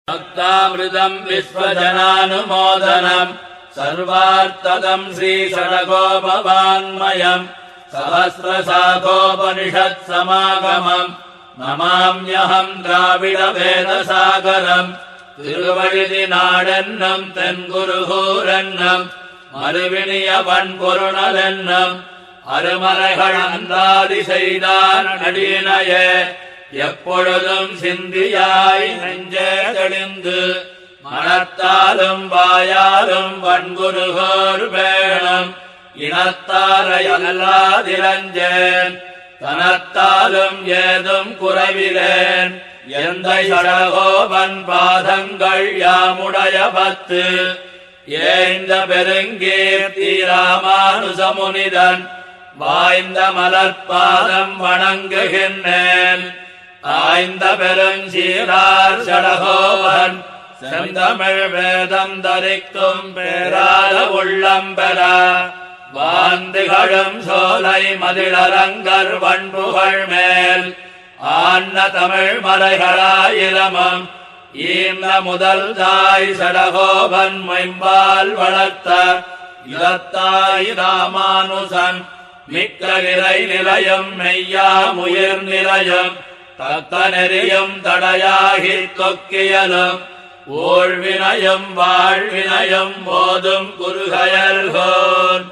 भक्तामृतम् विश्वजनानुमोदनम् सर्वार्थदम् श्रीषडगोपवाङ्मयम् सहस्रशाखोपनिषत्समागमम् नमाम्यहम् द्राविडवेदसागरम् திருவழுதி நாடென்னும் தென்குருகூரென்னும் மறுவினிய வன்பொருணலென்னும் அருமறைகள் அந்தாதி செய்தான் அடியினையே எப்பொழுதும் சிந்தியாய் நெஞ்சே தெளிந்து மனத்தாலும் வாயாலும் வன்குருகோர் வேணும் இனத்தாரையல்லாதிரஞ்சேன் தனத்தாலும் ஏதும் குறைவிலேன் எந்த சடகோபன் பாதங்கள் யாமுடைய பத்து ஏந்த பெருங்கீர்த்தி ராமானுசமுனிதன் வாய்ந்த மலர்பாதம் வணங்குகின்றேன் ஆய்ந்த பெருஞ்சீரார் சடகோபன் செந்தமிழ் வேதம் தரிக்கும் பேராத உள்ளம் பெற வாந்திகளும் சோலை மதிலரங்கர் வன்புகழ் மேல் ஆன்ன தமிழ் மறைகளாயிரமும் ஈந்த முதல் தாய் சடகோபன் மைம்பால் வளர்த்த இதத்தாய் ராமானுசன் மிக்க இறை நிலையம் மெய்யாமுயிர் நிலையம் தக்க நெறியும் தடையாகி தொக்கியலும் ஓழ்வினயம் வாழ்வினயம் போதும் குருகயல்கோன்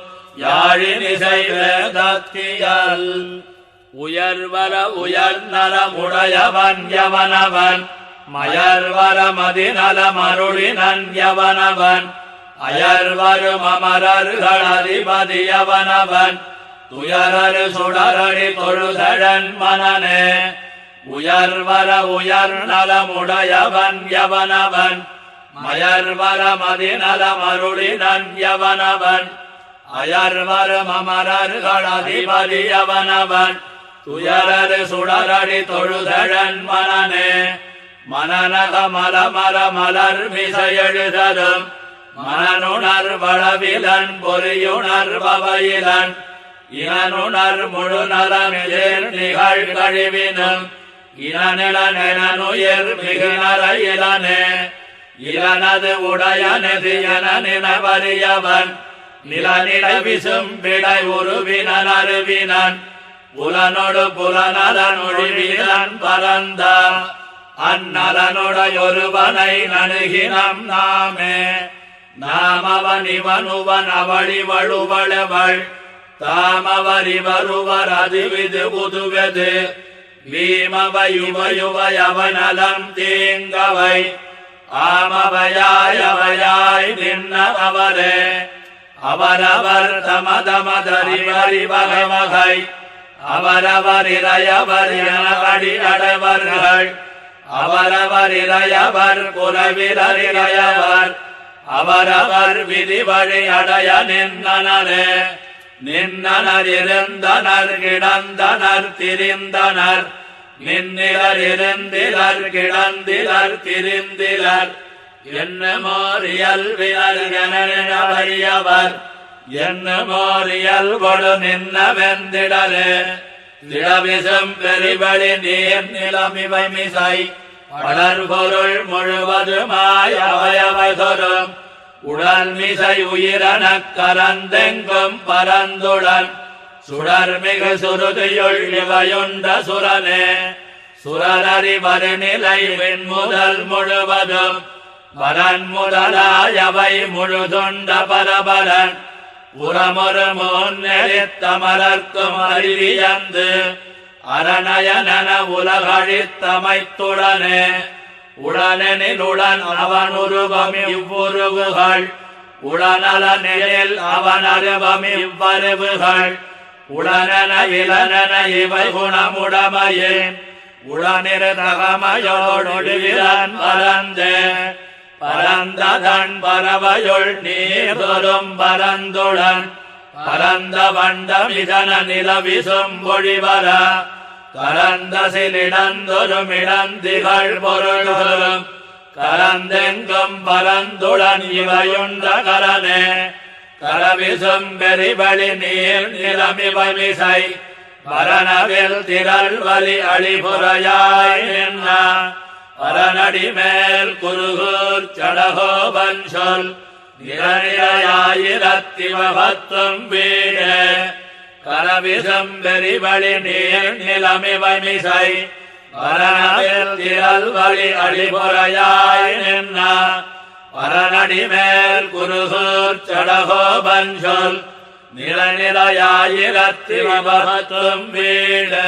யாழினிசை வேதத்தியல் உயர்வர உயர்நலமுடையவன் யவனவன் மயர்வர மதிநலமருளினன் யவனவன் அயர்வரும் அமரர்கள் அதிபதியவனவன் துயரரு சுடரடி தொழுதழன் மனனே உயர்வர உயர்நலமுடையவன் யவனவன் மயர்வர மதிநலமருளினன் யவனவன் அயர்வரும் அமரர்கள் அதிபதியவனவன் துயரரு சுடரடி தொழுதழன் மனனே மனநக மலமர மலர் மிசையெழுதரும் மனனுணர் வளவிலன் பொறியுணர் பவையிலன் இனனுணர் முழு நலமிழேர் நிகழ் கழிவினும் இனநிலனுயிர் மிகு நரையிலனே இளனது உடையனதியன நினவறியவன் நிலநில விசும் விடை உருவினன் அருவினன் புலனொடு புலனலனொழிவினன் பரந்த அந்நலனுடையொருவனை நணுகினம் நாமே நாமவன் இவனுவன் அவளிவழுவளவள் தாமவரிவருவர் அதுவிது புதுவெது வீமவயுவயுவயவனலம் தீங்கவை ஆமவையாயவையாய் நின்னவரே அவரவர் தமதமதறிவறிவகை வகை அவரவர் இறையவர் எனவடி அடைவர்கள் அவரவர் இறையவர் குலவிரறியவர் அவரவர் விதி வழி அடைய நின்றனரே நின்றனர் இருந்தனர் கிடந்தனர் திரிந்தனர் நின்னிலர் இருந்திலர் கிடந்திலர் திரிந்திலர் என்னமோர் இயல்பினர் எனவறியவர் என்னமோர் இயல்பொடு நின்ன வெந்திடரே திடவிசும் பெரிவழி நீர் நிலமிவை மிசை வளர்பொருள் முழுவதுமாய் அவையவை சொரும் உடல் மிசை உயிரனக் கரந்தெங்கும் பரந்துடன் சுடர்மிகு சுருதியுள் இவையுண்ட சுரனே சுரரறிவரு நிலை விண்முதல் முழுவதும் பரன் முதலாயவை முழுதுண்ட பரபரன் உரமொரு முன்னெறித்தமலர்க்கும் அறிவியந்து அரணயனன உலகழித்தமைத்துடனே உடனெனிலுடன் அவன் உருவம் இவ்வுருவுகள் உடனலனில் அவன் அருவம் இவ்வருவுகள் உடனென இளனென இவை குணமுடமையேன் உடனிரு தகமையோடொடுவிரன் பரந்தே பரந்ததன் பறவையுள் நீர்தொரும் பரந்துடன் பரந்த வண்டமிதன நிலவிசும் ஒழிவர கரந்த சிலிடந்தொரும் இடந்திகள் பொருள்களும் கரந்தெங்கும் பரந்துடன் இவையுண்ட கரனே கரவிசும் பெரிவழி நீர் நிலமிவை மிசை வரணவில் திரள் வலி அழிபுறையாய் நின்ன பரநடி மேல் குருகூர் சடகோபன் சொல் நிரநிலையாயிரத்திவபத்தும் வீடு கரவிசம் வெறிவழி நீர் நிலமிவமிசை பரணவில் திரள் வழி அழிபுறையாய் நின்ன பரநடி மேல் குருகூர் சடகோபன் சொல் நிலநிலையாயிரத்திவபத்தும் வீடு